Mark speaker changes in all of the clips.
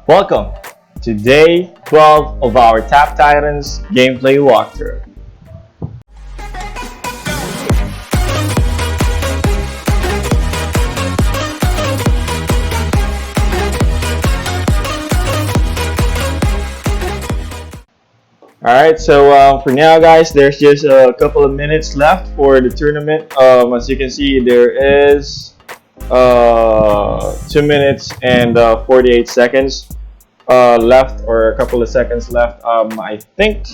Speaker 1: Welcome to day 12 of our Tap Titans gameplay walkthrough. Alright, so for now guys, there's just a couple of minutes left for the tournament. As you can see, there is 2 minutes and 48 seconds left, or a couple of seconds left. I think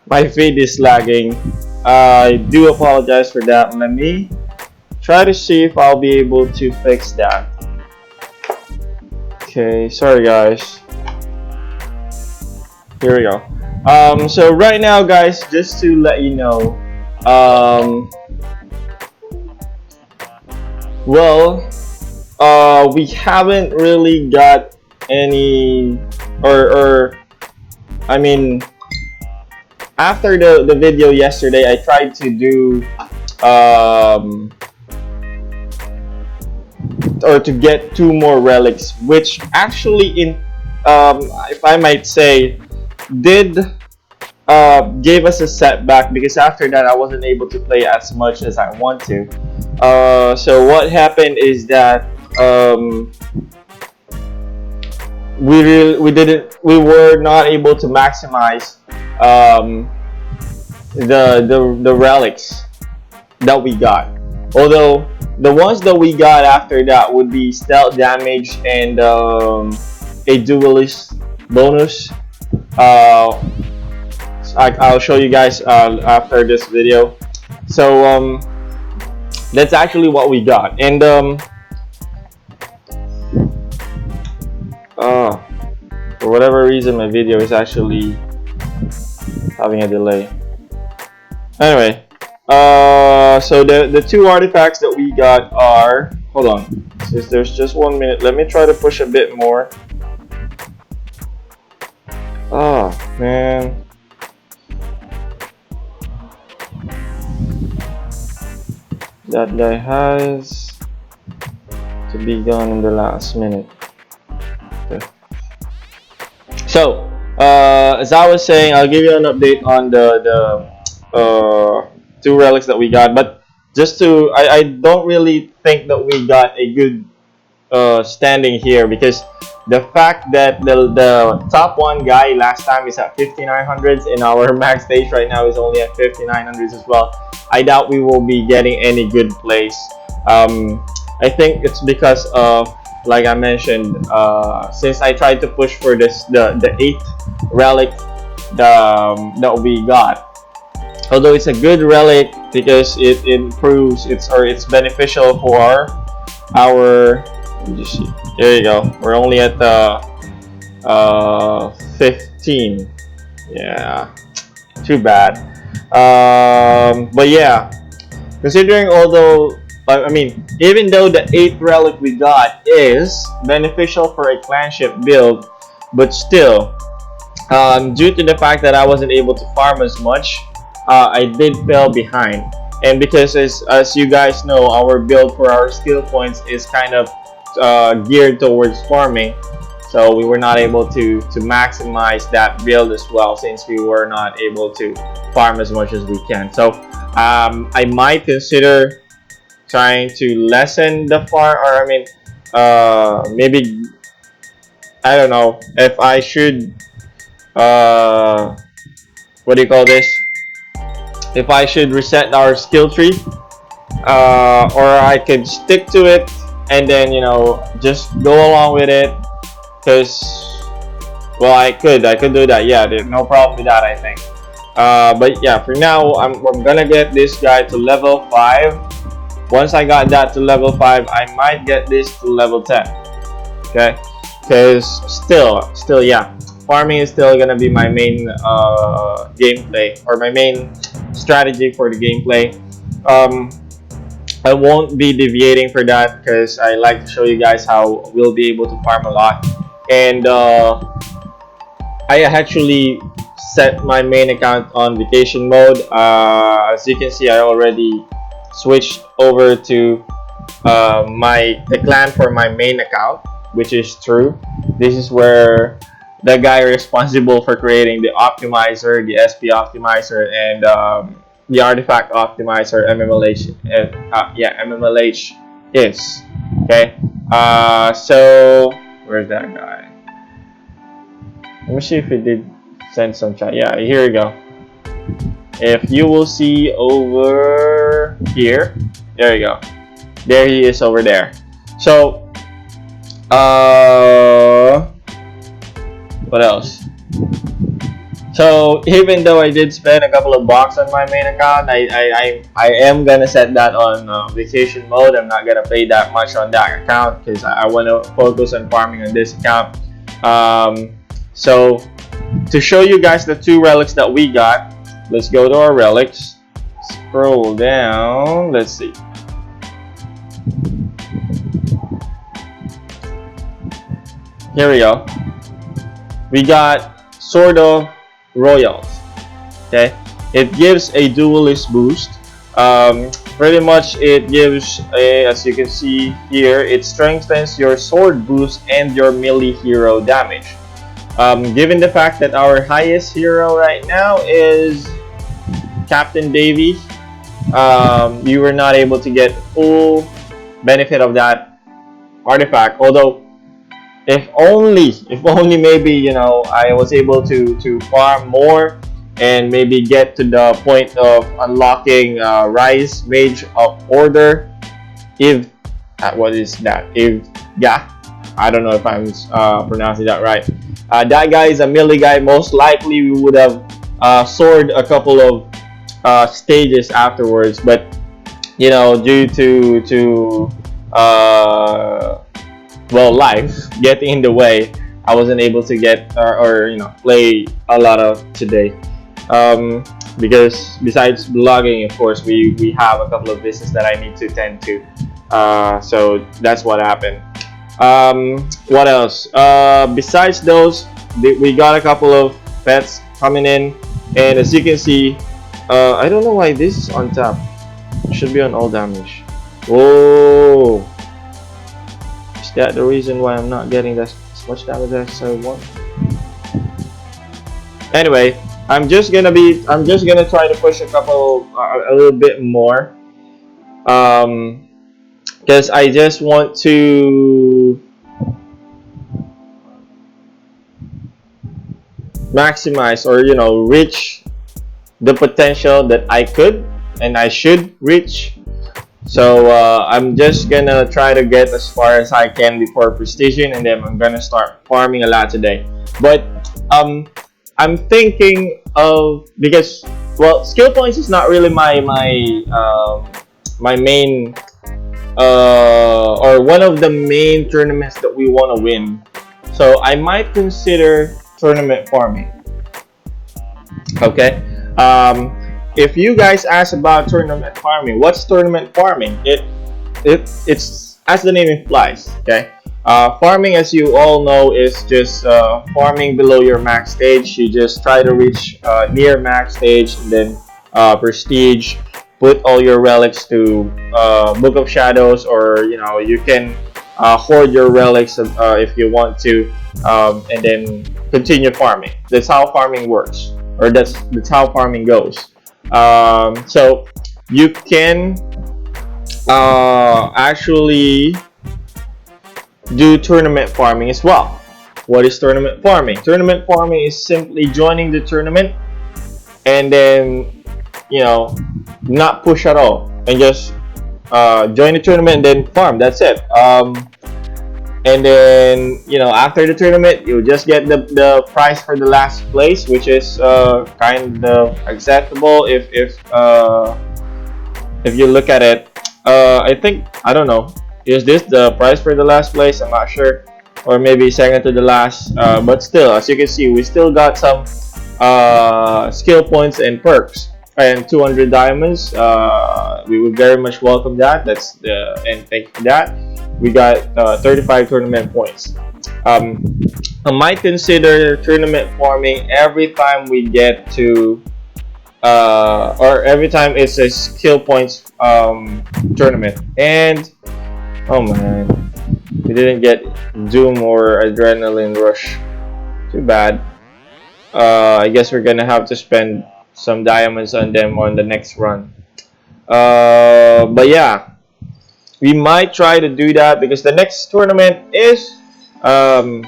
Speaker 1: my feed is lagging. I do apologize for that. Let me try to see if I'll be able to fix that. Okay, sorry guys. Here we go. So right now guys, just to let you know, we haven't really got any, I mean, after the video yesterday, I tried to do or to get 2 more relics, which actually if I might say, did gave us a setback, because after that I wasn't able to play as much as I want to. So what happened is that we were not able to maximize the relics that we got. Although the ones that we got after that would be stealth damage and a duelist bonus. I'll show you guys after this video. So that's actually what we got, and for whatever reason my video is actually having a delay. Anyway, so the 2 artifacts that we got are, hold on, since there's just 1 minute, let me try to push a bit more. Oh man, that guy has to be gone in the last minute. Okay. So as I was saying, I'll give you an update on the 2 relics that we got, but just to, I don't really think that we got a good standing here, because the fact that the top 1 guy last time is at 5900s and our max stage right now is only at 5900s as well, I doubt we will be getting any good plays. I think it's because of, like I mentioned, since I tried to push for this the 8th relic that we got. Although it's a good relic because it improves, it's beneficial for our, let me just see. There you go. We're only at 15. Yeah, too bad. But yeah, considering, although I mean, even though the 8th relic we got is beneficial for a clanship build, but still, due to the fact that I wasn't able to farm as much, I did fell behind. And because as you guys know, our build for our skill points is kind of geared towards farming, so we were not able to maximize that build as well, since we were not able to farm as much as we can. So I might consider trying to lessen the farm, or I mean, maybe, I don't know if I should what do you call this, if I should reset our skill tree, or I could stick to it and then, you know, just go along with it, because, well, I could do that. Yeah, there's no problem with that, I think. But yeah, for now I'm gonna get this guy to level 5. Once I got that to level 5, I might get this to level 10. Okay, because still yeah, farming is still gonna be my main gameplay, or my main strategy for the gameplay. I won't be deviating for that, because I like to show you guys how we'll be able to farm a lot. And I actually set my main account on vacation mode. As you can see, I already switched over to the clan for my main account, which is true. This is where the guy responsible for creating the optimizer, the SP optimizer, and the artifact optimizer MMLH. Yeah, MMLH is okay. So where's that guy? Let me see if he did send some chat. Yeah, here we go. If you will see over here, there you go. There he is over there. So, what else? So even though I did spend a couple of bucks on my main account, I am gonna set that on vacation mode. I'm not gonna pay that much on that account because I want to focus on farming on this account. So to show you guys the 2 relics that we got, let's go to our relics. Scroll down. Let's see. Here we go. We got Sword of Royals. Okay, it gives a duelist boost. Pretty much it gives as you can see here, it strengthens your sword boost and your melee hero damage. Given the fact that our highest hero right now is Captain Davy, you were not able to get full benefit of that artifact. Although if only maybe, you know, I was able to farm more and maybe get to the point of unlocking Rise Mage of Order. If what is that? If yeah, I don't know if I'm pronouncing that right. That guy is a melee guy. Most likely we would have soared a couple of stages afterwards, but you know, due to well, life getting in the way, I wasn't able to get or you know, play a lot of today. Because besides blogging, of course, we have a couple of business that I need to tend to. So that's what happened. What else? Besides those, we got a couple of pets coming in, and as you can see, I don't know why this is on top. It should be on all damage. Whoa! Is that the reason why I'm not getting that as much damage as I want? Anyway, I'm just gonna try to push a couple a little bit more, because I just want to maximize, or you know, reach the potential that I could and I should reach. So I'm just gonna try to get as far as I can before prestiging, and then I'm gonna start farming a lot today. But I'm thinking of, because well, skill points is not really my main or one of the main tournaments that we want to win. So I might consider tournament farming. Okay. If you guys ask about tournament farming, what's tournament farming? It's as the name implies. Okay. Farming, as you all know, is just farming below your max stage. You just try to reach near max stage, and then prestige. Put all your relics to Book of Shadows, or you know, you can hoard your relics if you want to, and then continue farming. That's how farming works, or that's how farming goes. So you can actually do tournament farming as well. What is tournament farming? Tournament farming is simply joining the tournament and then, you know, not push at all, and just join the tournament and then farm. That's it. And then, you know, after the tournament, you'll just get the prize for the last place, which is kind of acceptable if you look at it. I think, I don't know, is this the prize for the last place? I'm not sure, or maybe second to the last. But still, as you can see, we still got some skill points and perks, and 200 diamonds. We would very much welcome that. And thank you for that. We got 35 tournament points. I might consider tournament farming every time we get to or every time it's a skill points tournament. And oh man, We didn't get Doom or Adrenaline Rush. Too bad. I guess we're gonna have to spend some diamonds on them on the next run. But yeah, we might try to do that because the next tournament is um,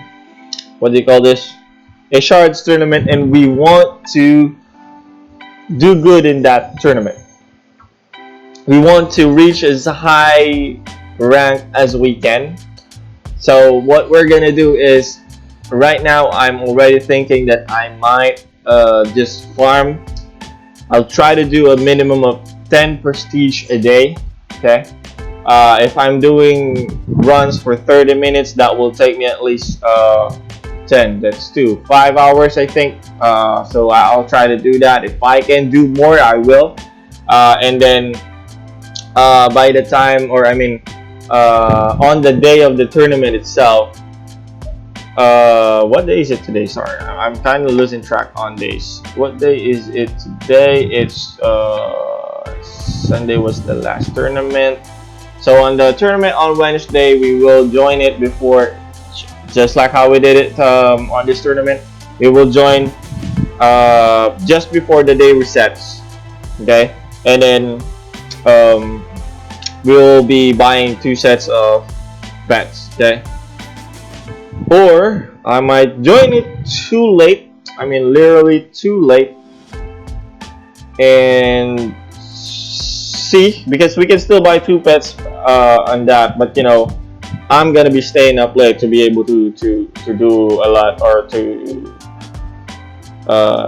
Speaker 1: what do you call this? A shards tournament, and we want to do good in that tournament. We want to reach as high rank as we can. So what we're gonna do is, right now I'm already thinking that I might just farm. I'll try to do a minimum of 10 prestige a day. Okay. If I'm doing runs for 30 minutes, that will take me at least 10. That's 5 hours, I think. So I'll try to do that. If I can do more, I will. And then by the time, or I mean, on the day of the tournament itself, what day is it today? Sorry, I'm kind of losing track on days. What day is it today? It's Sunday was the last tournament. So on the tournament on Wednesday, we will join it before, just like how we did it on this tournament. We will join just before the day resets. Okay, and then we'll be buying 2 sets of pets. Okay. Or I might join it too late. I mean, literally too late. And see, because we can still buy 2 pets on that. But you know, I'm gonna be staying up late to be able to do a lot, or to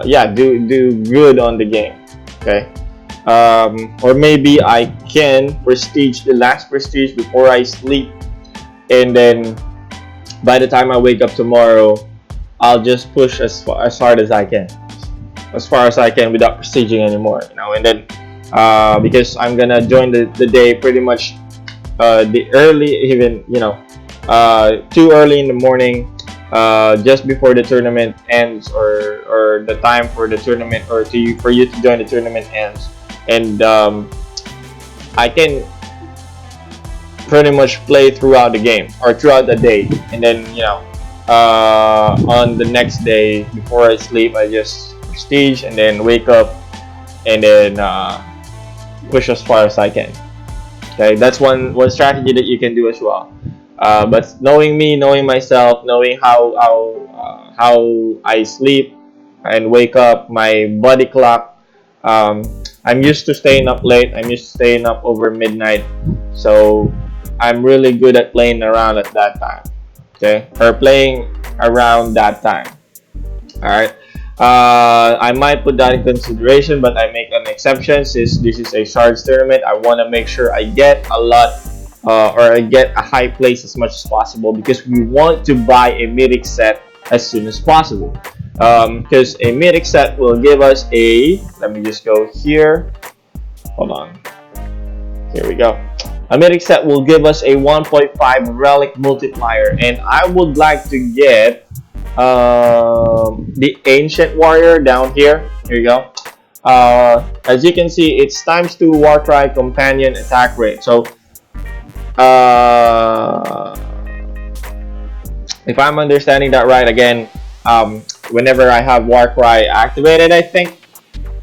Speaker 1: yeah, do good on the game. Okay. Or maybe I can prestige the last prestige before I sleep, and then by the time I wake up tomorrow, I'll just push as hard as I can, as far as I can without prestiging anymore, you know. And then because I'm gonna join the day pretty much the early, even, you know, too early in the morning, just before the tournament ends, or the time for the tournament, or for you to join the tournament ends, and I can pretty much play throughout the game or throughout the day, and then, you know, on the next day before I sleep, I just prestige and then wake up and then push as far as I can. Okay, that's one strategy that you can do as well. But knowing me, knowing myself, knowing how I sleep and wake up, my body clock, I'm used to staying up late. I'm used to staying up over midnight, so I'm really good at playing around at that time. Okay, or playing around that time. All right. I might put that in consideration, but I make an exception since this is a shards tournament. I want to make sure I get a lot, or I get a high place as much as possible, because we want to buy a mythic set as soon as possible. Because a mythic set will give us a. Let me just go here. Hold on. Here we go. A mythic set will give us a 1.5 relic multiplier, and I would like to get the ancient warrior down here. Here you go. As you can see, it's ×2 Warcry companion attack rate. So if I'm understanding that right, again, whenever I have Warcry activated, I think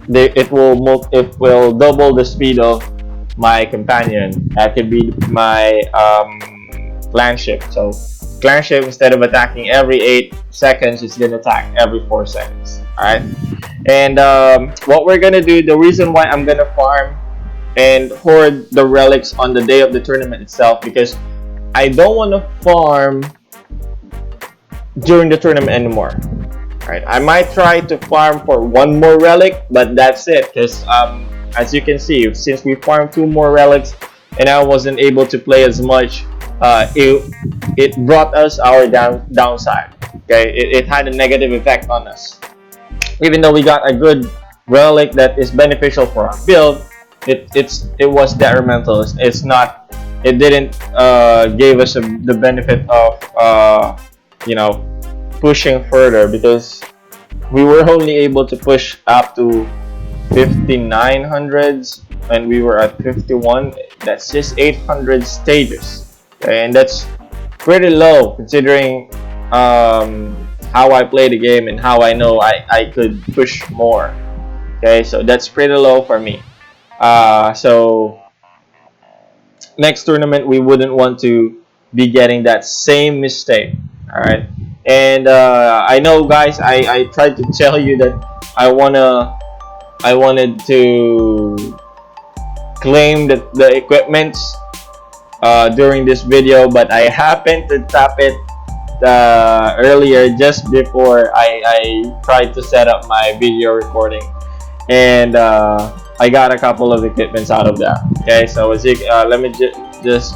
Speaker 1: it will double the speed of my companion. That could be my clan ship. So clan ship, instead of attacking every 8 seconds, it's gonna attack every 4 seconds. Alright. And what we're gonna do, the reason why I'm gonna farm and hoard the relics on the day of the tournament itself, because I don't want to farm during the tournament anymore. Alright, I might try to farm for 1 more relic, but that's it, because as you can see, since we farmed 2 more relics and I wasn't able to play as much, it brought us our downside. Okay, it had a negative effect on us. Even though we got a good relic that is beneficial for our build, it was detrimental. It's not. It didn't give us the benefit of you know, pushing further, because we were only able to push up to 5900s and we were at 51. That's just 800 stages. Okay, and that's pretty low considering how I play the game and how I know I could push more. Okay, so that's pretty low for me. So next tournament we wouldn't want to be getting that same mistake. All right, and I know, guys. I tried to tell you that I wanted to claim the equipments during this video, but I happened to tap it earlier just before I tried to set up my video recording, and I got a couple of equipments out of that. Okay, so as you, let me just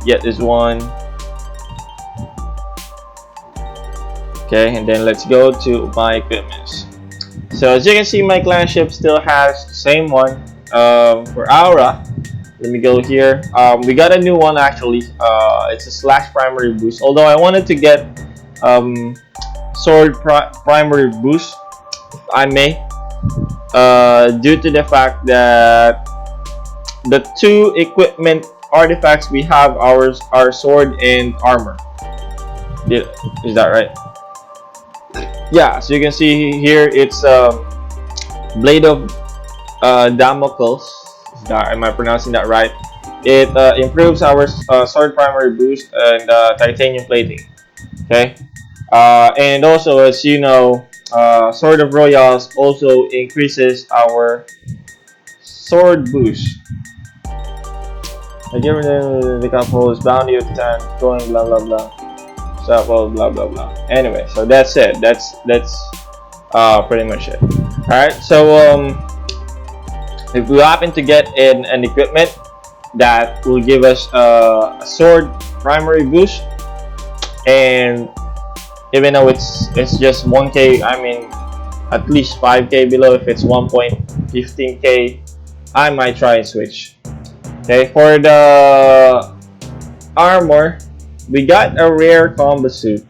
Speaker 1: get this one. Okay, and then let's go to my equipments. So as you can see, my clan ship still has the same one. For Aura, let me go here. We got a new one actually. It's a slash primary boost. Although I wanted to get sword primary boost, if I may, due to the fact that the two equipment artifacts we have are sword and armor. Is that right? Yeah. So you can see here it's Blade of Damocles. Am I pronouncing that right? It improves our sword primary boost and titanium plating. Okay, and also, as you know, Sword of Royals also increases our sword boost. Given the couple's bounty of time going blah blah blah. So blah blah blah. Anyway, so that's it. That's pretty much it. All right. So if we happen to get in an equipment that will give us a sword primary boost, and even though it's just 1k, I mean at least 5k below. If it's 1.15k, I might try and switch. Okay, for the armor, we got a rare combo suit,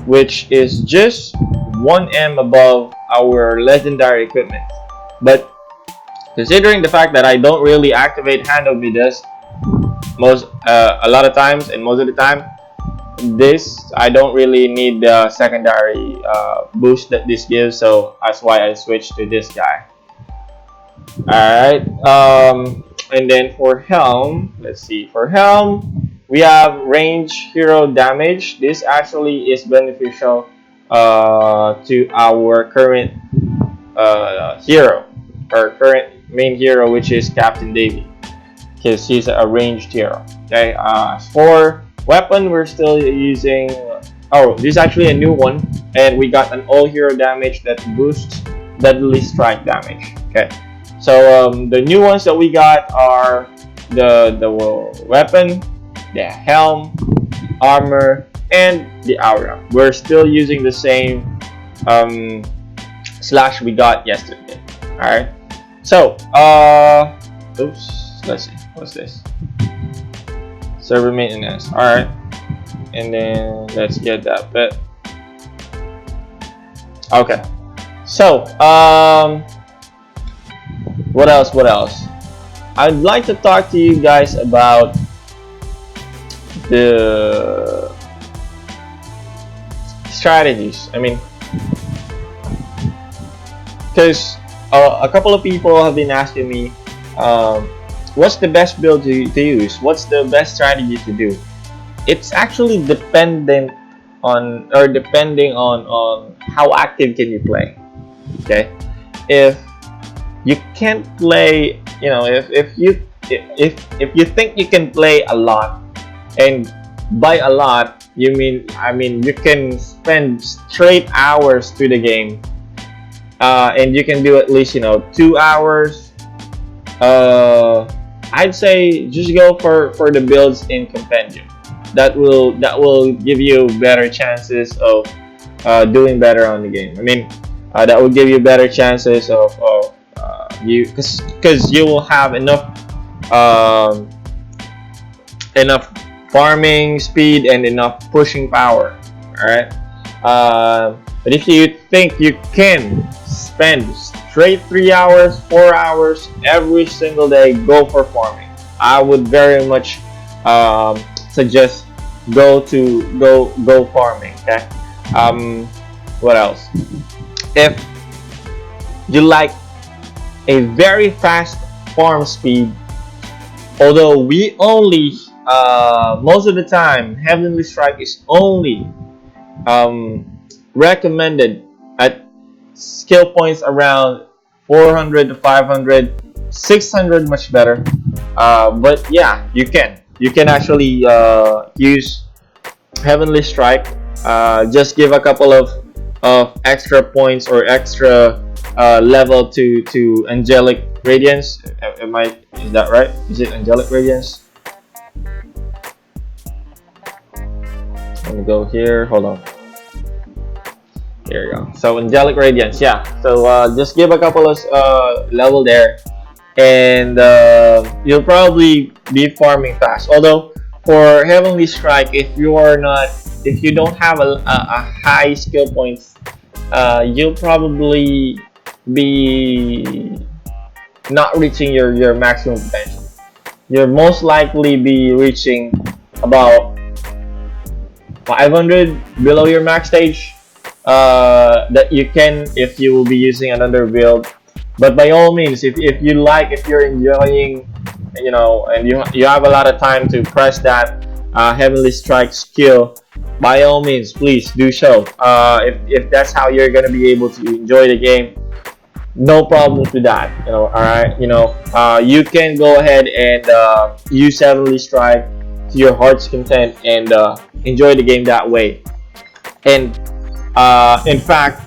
Speaker 1: which is just 1M above our legendary equipment. But considering the fact that I don't really activate Hand of Midas a lot of times, and most of the time, this I don't really need the secondary boost that this gives, so that's why I switched to this guy. Alright, and then for helm, let's see, for helm we have range hero damage. This actually is beneficial to our current hero, our current main hero, which is Captain Davy, because he's a ranged hero. Okay, for weapon we're still using, oh, this is actually a new one, and we got an all hero damage that boosts deadly strike damage. Okay, so the new ones that we got are the weapon, the helm, armor, and the aura. We're still using the same slash we got yesterday. All right, so oops, let's see, what's this? Server maintenance. All right, and then let's get that bit. Okay, so what else? I'd like to talk to you guys about the strategies. I mean, because a couple of people have been asking me, what's the best build to use? What's the best strategy to do? It's actually depending on how active can you play. Okay, if you can't play, you know, if you think you can play a lot, and by a lot I mean you can spend straight hours to the game, and you can do at least 2 hours. I'd say just go for the builds in Compendium. That will give you better chances of doing better on the game. I mean, that will give you better chances of you, because you will have enough farming speed and enough pushing power. All right. But if you think you can spend straight 3 hours, 4 hours every single day, go for farming. I would very much suggest go farming. Okay. Um, what else? If you like a very fast farm speed, although we only most of the time Heavenly Strike is only um, recommended at skill points around 400 to 500, 600 much better. But yeah, you can actually use Heavenly Strike. Just give a couple of extra points or extra level to Angelic Radiance. Is that right? Is it Angelic Radiance? Let me go here. Hold on. Here you go. So Angelic Radiance, yeah. So just give a couple of level there, and you'll probably be farming fast. Although for Heavenly Strike, if you don't have a high skill points, you'll probably be not reaching your maximum potential. You'll most likely be reaching about 500 below your max stage. That you can if you will be using another build. But by all means, if you're enjoying, and you have a lot of time to press that Heavenly Strike skill, by all means, please do so. If that's how you're gonna be able to enjoy the game, no problems with that. All right. You can go ahead and use Heavenly Strike to your heart's content and enjoy the game that way. And in fact,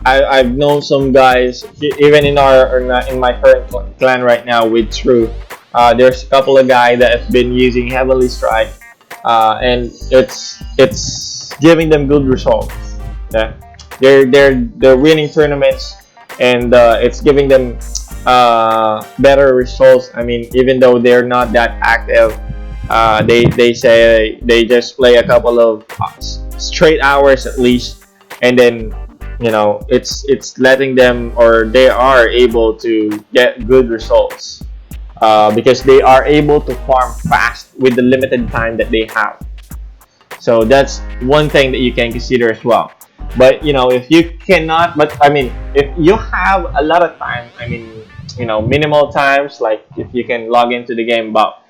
Speaker 1: I've known some guys even in my current clan right now with True. There's a couple of guys that have been using Heavenly Strike, and it's giving them good results. Okay? They're winning tournaments, and it's giving them better results. I mean, even though they're not that active, they say they just play a couple of straight hours at least, and then it's letting them, or they are able to get good results because they are able to farm fast with the limited time that they have. So that's one thing that you can consider as well. But if you cannot, but I mean, if you have a lot of time, I mean, minimal times, like if you can log into the game about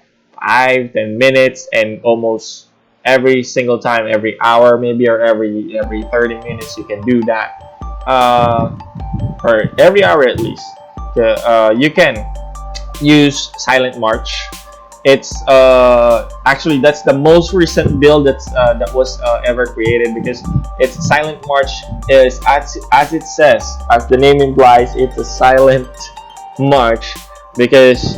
Speaker 1: 5-10 minutes, and almost every single time, every hour maybe, or every 30 minutes, you can do that, or every hour at least. You can use Silent March. It's actually, that's the most recent build that was ever created, because it's Silent March is, as it says, as the name implies, it's a silent march, because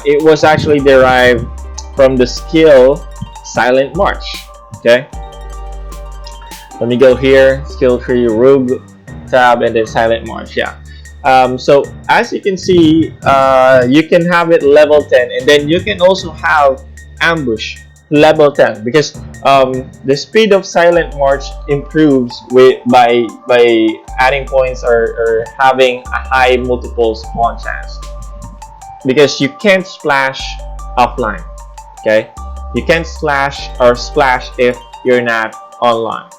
Speaker 1: it was actually derived from the skill Silent March. Okay, let me go here, skill tree, Rogue tab, and then Silent March. Yeah. So as you can see, you can have it level 10, and then you can also have ambush level 10, because the speed of Silent March improves by adding points, or having a high multiple spawn chance, because you can't splash offline. Okay, you can't slash or splash if you're not online.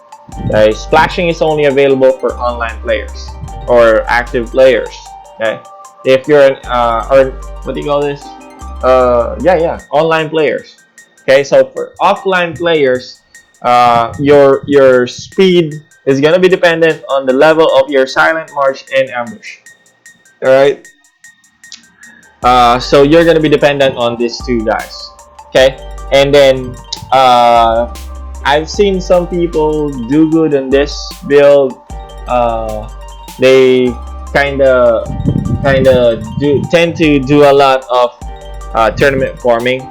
Speaker 1: Okay, splashing is only available for online players or active players. Okay, if you're an or what do you call this? Online players. Okay, so for offline players, your speed is gonna be dependent on the level of your Silent March and ambush. All right. So you're gonna be dependent on these two guys. Okay, and then I've seen some people do good on this build. They kinda tend to do a lot of tournament farming.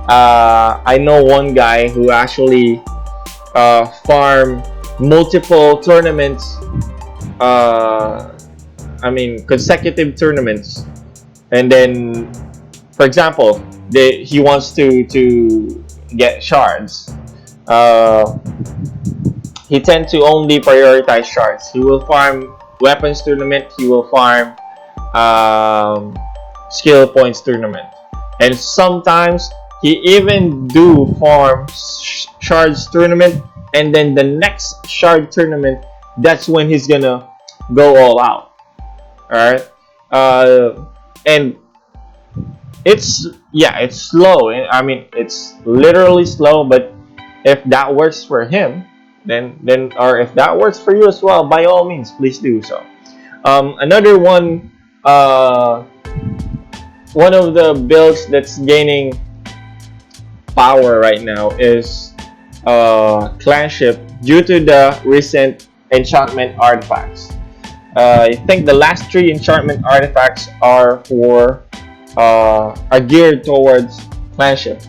Speaker 1: I know one guy who actually farmed multiple tournaments. I mean, consecutive tournaments, and then, for example, he wants to get shards. He tends to only prioritize shards. He will farm weapons tournament. He will farm skill points tournament, and sometimes He even do farm shards tournament, and then the next shard tournament, that's when he's gonna go all out. All right, and it's, yeah, it's slow. I mean, it's literally slow, but if that works for him, then or if that works for you as well, by all means, please do so. Another one, one of the builds that's gaining power right now is clanship due to the recent enchantment artifacts. I think the last three enchantment artifacts are geared towards clanship,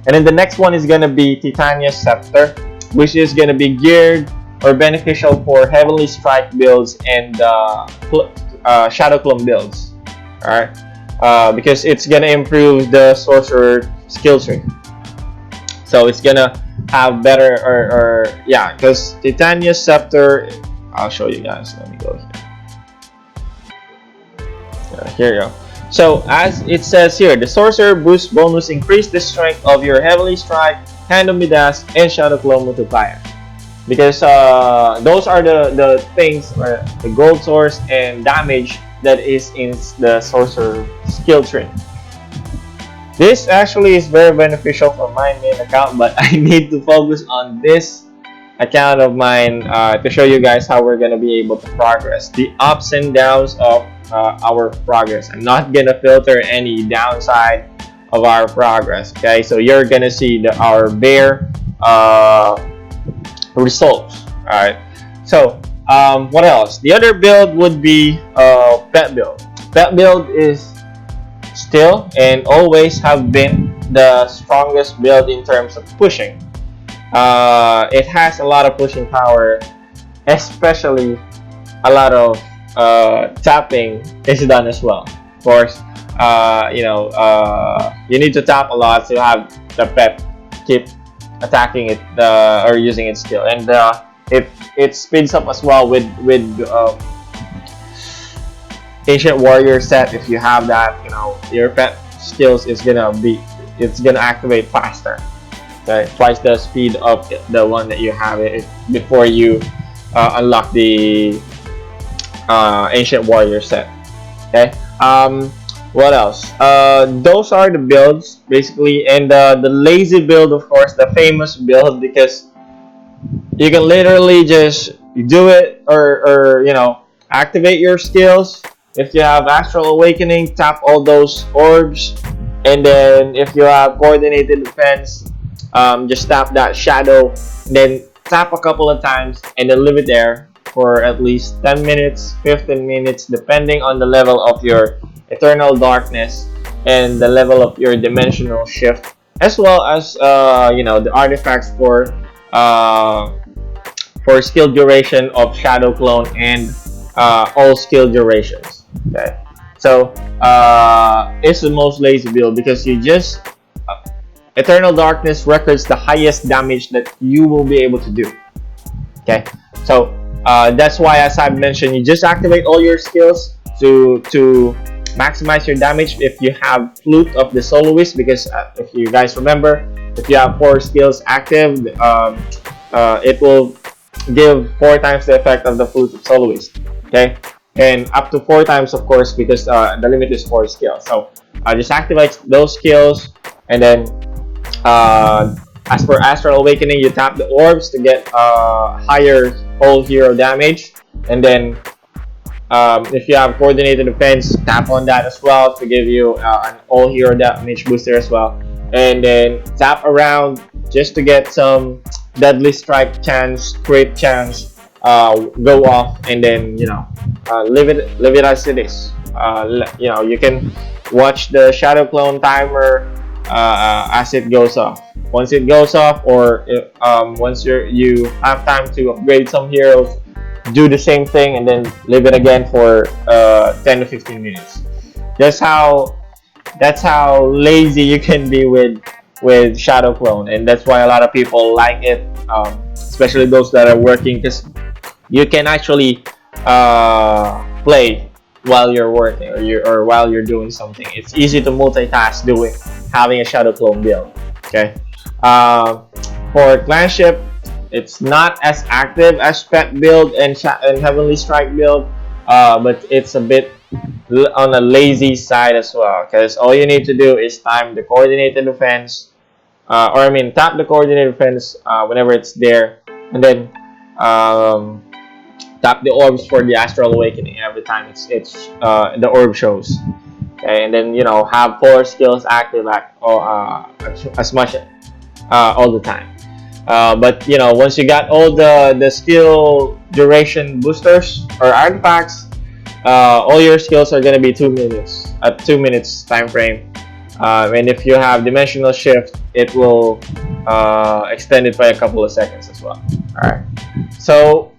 Speaker 1: and then the next one is gonna be Titania's Scepter, which is gonna be geared or beneficial for Heavenly Strike builds and Shadow Clone builds. All right, because it's gonna improve the sorcerer skill tree. So it's gonna have better, or yeah, because Titania's Scepter, I'll show you guys. Let me go here. Here you go. So as it says here, the sorcerer boost bonus increase the strength of your Heavenly Strike, Hand of Midas, and Shadow Clone multiplier. Because those are the things, or the gold source and damage that is in the sorcerer skill tree. This actually is very beneficial for my main account, but I need to focus on this account of mine to show you guys how we're gonna be able to progress, the ups and downs of our progress. I'm not gonna filter any downside of our progress. Okay, so you're gonna see our bare results. All right. So what else? The other build would be pet build. Pet build is still and always have been the strongest build in terms of pushing. It has a lot of pushing power, especially a lot of tapping is done as well. Of course, you need to tap a lot to have the pet keep attacking it or using its skill, and it speeds up as well with Ancient Warrior set. If you have that, your pet skills is it's gonna activate faster. Okay, twice the speed of the one that you have it before you unlock the Ancient Warrior set. Okay. What else? Those are the builds basically, and the lazy build, of course, the famous build, because you can literally just do it or activate your skills. If you have Astral Awakening, tap all those orbs, and then if you have Coordinated Defense, just tap that shadow, then tap a couple of times, and then leave it there for at least 10 minutes, 15 minutes, depending on the level of your Eternal Darkness and the level of your Dimensional Shift, as well as the artifacts for skill duration of Shadow Clone and all skill durations. Okay, so it's the most lazy build because you just Eternal Darkness records the highest damage that you will be able to do. Okay, so that's why, as I've mentioned, you just activate all your skills to maximize your damage. If you have Flute of the Soloist, because if you guys remember, if you have 4 skills active, it will give 4 times the effect of the Flute of Soloist. Okay, and up to 4 times, of course, because the limit is 4 skills. So just activate those skills, and then as for Astral Awakening, you tap the orbs to get higher whole hero damage, and then if you have Coordinated Defense, tap on that as well to give you an all hero damage booster as well, and then tap around just to get some Deadly Strike chance, crit chance, go off, and then leave it as it is. You can watch the Shadow Clone timer as it goes off. Once it goes off, or once you have time to upgrade some heroes, do the same thing and then leave it again for 10 to 15 minutes. That's how lazy you can be with Shadow Clone, and that's why a lot of people like it, especially those that are working, because you can actually play while you're working or while you're doing something. It's easy to multitask having a Shadow Clone build. Okay. Uh, for clanship, it's not as active as pet build and heavenly strike build, but it's a bit on the lazy side as well. Because all you need to do is time the coordinated defense, or I mean tap the coordinated defense whenever it's there, and then um, tap the orbs for the astral awakening every time it's the orb shows. Okay, and then have 4 skills active as much all the time. But once you got all the skill duration boosters or artifacts, all your skills are gonna be 2 minutes at 2 minutes time frame. And if you have dimensional shift, it will extend it by a couple of seconds as well. All right. So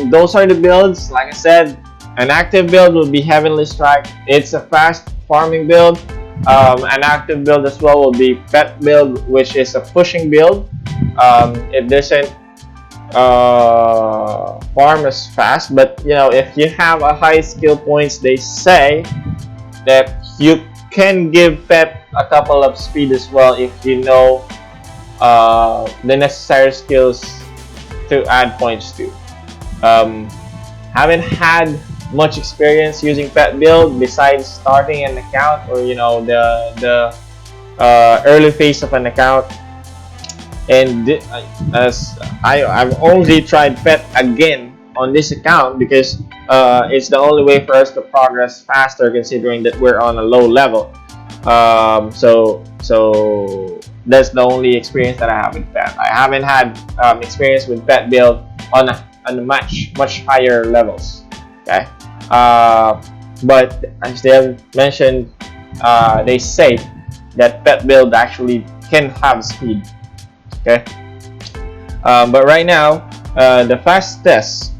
Speaker 1: those are the builds. Like I said, an active build will be Heavenly Strike. It's a fast farming build. An active build as well will be Pet build, which is a pushing build. It doesn't farm as fast, but if you have a high skill points, they say that you can give Pet a couple of speed as well if you know the necessary skills to add points to. Haven't had much experience using Pet build besides starting an account or the early phase of an account. And as I've only tried Pet again on this account because it's the only way for us to progress faster considering that we're on a low level. So that's the only experience that I have with Pet. I haven't had experience with Pet build on a much higher levels. Okay, but as they have mentioned, they say that Pet build actually can have speed. Okay, but right now the fastest,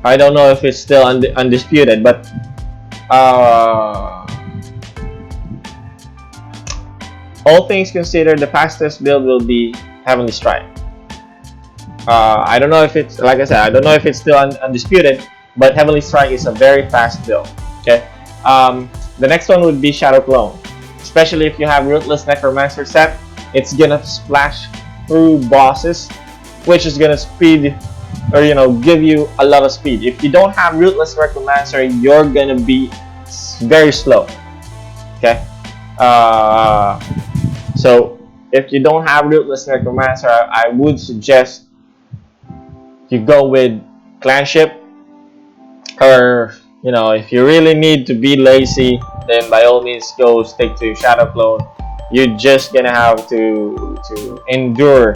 Speaker 1: I don't know if it's still undisputed, but all things considered, the fastest build will be Heavenly Strike. I don't know if it's, like I said, I don't know if it's still undisputed, but Heavenly Strike is a very fast build. Okay, the next one would be Shadow Clone. Especially if you have Rootless Necromancer set, it's gonna splash through bosses, which is gonna speed or give you a lot of speed. If you don't have Rootless Necromancer, you're gonna be very slow. Okay, so if you don't have Rootless Necromancer, I would suggest you go with Clanship, or if you really need to be lazy, then by all means go stick to Shadow Clone. You're just gonna have to endure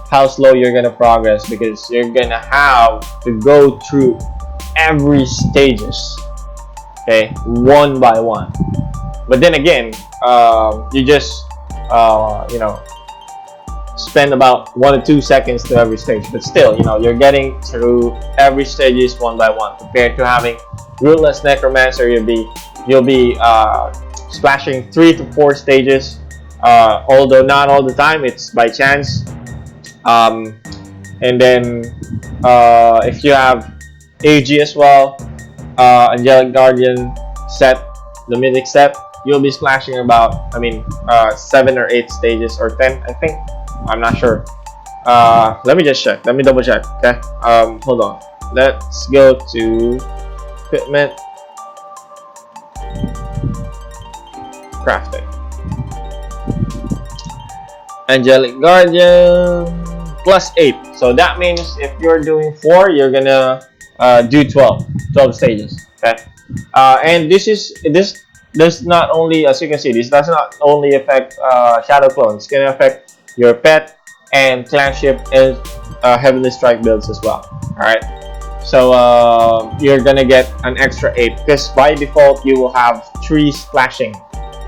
Speaker 1: how slow you're gonna progress because you're gonna have to go through every stages, okay, one by one. But then again, you just spend about 1 to 2 seconds to every stage, but still you're getting through every stages one by one. Compared to having Rootless Necromancer, you'll be splashing 3 to 4 stages, although not all the time, it's by chance. And then if you have AG as well, Angelic Guardian set, the mythic set, you'll be splashing about 7 or 8 stages, or 10 I think, I'm not sure. Let me just check, let me double check. Okay, hold on, let's go to equipment, crafting, Angelic Guardian plus 8. So that means if you're doing 4, you're gonna do 12 stages. Okay, and this does not only, as you can see, this does not only affect Shadow Clone. It's gonna affect your Pet and Clanship and Heavenly Strike builds as well. All right, so you're gonna get an extra 8 because by default you will have 3 splashing,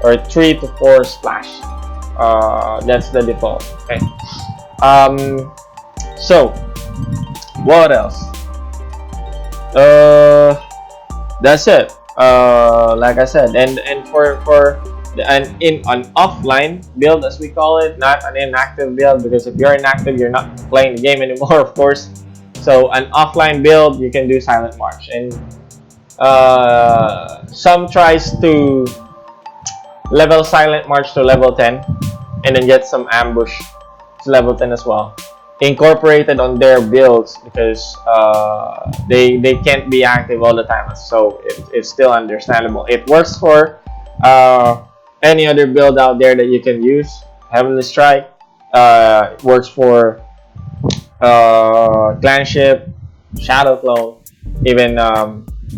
Speaker 1: or 3 to 4 splash. That's the default. Okay. So what else? That's it. Like I said, and for in an offline build, as we call it, not an inactive build, because if you're inactive, you're not playing the game anymore, of course. So an offline build, you can do Silent March, and some tries to level Silent March to level 10, and then get some ambush to level 10 as well. Incorporated on their builds because they can't be active all the time, so it's still understandable. It works for any other build out there that you can use. Heavenly Strike works for Clanship, Shadow Clone, even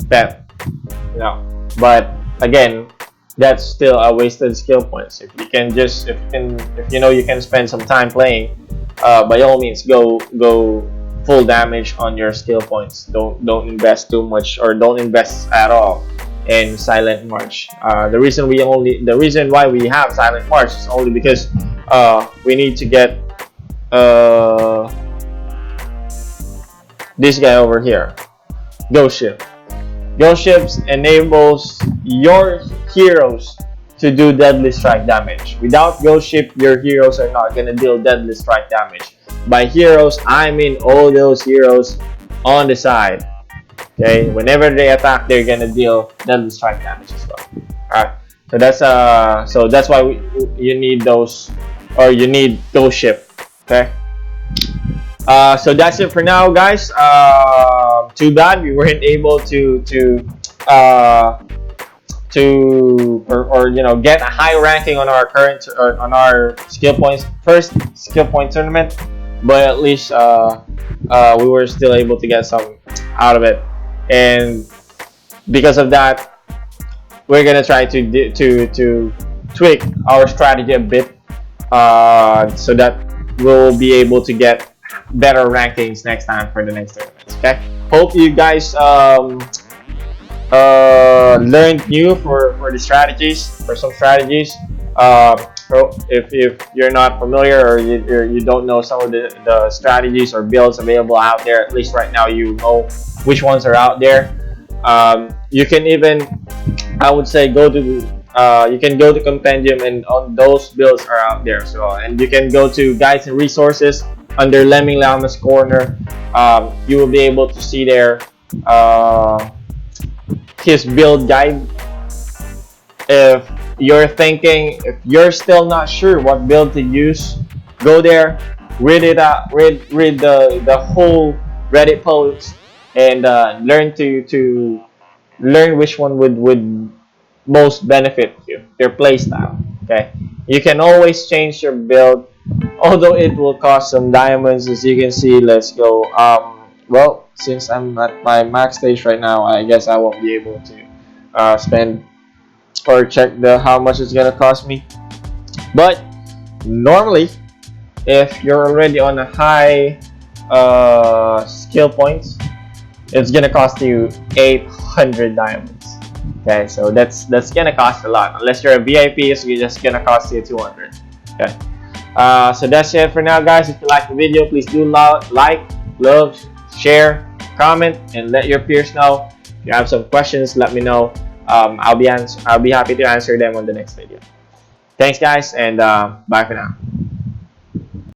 Speaker 1: Pet. You know, but again, that's still a wasted skill points. If you can just if you know you can spend some time playing, by all means go full damage on your skill points. Don't invest too much or don't invest at all in Silent March. The reason why we have Silent March is only because we need to get uh, this guy over here, Ghost Ship. Ghost Ships enables your heroes to do deadly strike damage. Without Ghost Ship, your heroes are not gonna deal deadly strike damage. By heroes, I mean all those heroes on the side. Okay, whenever they attack, they're gonna deal deadly strike damage as well. Alright, so that's why you need those, or you need Ghost Ship. Okay. So that's it for now, guys. Too bad we weren't able uh, or get a high ranking on our current or on our skill points first skill point tournament, but at least we were still able to get some out of it, and because of that, we're gonna try to tweak our strategy a bit, so that we'll be able to get better rankings next time for the next tournaments. Okay, hope you guys learned new for the strategies, for some strategies. If you're not familiar or you don't know some of the strategies or builds available out there, at least right now you know which ones are out there. You can even, I would say, you can go to Compendium, and on those builds are out there. So, and you can go to Guides and Resources under Lemming Lama's corner. You will be able to see there his build guide. If you're still not sure what build to use, go there, read it out, read the whole Reddit post, and learn which one would most benefit you, your playstyle. Okay, you can always change your build, although it will cost some diamonds, as you can see. Let's go. Well, since I'm at my max stage right now, I guess I won't be able to spend or check the how much it's gonna cost me. But normally, if you're already on a high skill points, it's gonna cost you 800 diamonds. Okay, so that's gonna cost a lot. Unless you're a VIP, it's just gonna cost you 200. Okay. So that's it for now, guys. If you like the video, please do like, love, share, comment, and let your peers know. If you have some questions, let me know. I'll be happy to answer them on the next video. Thanks, guys, and bye for now.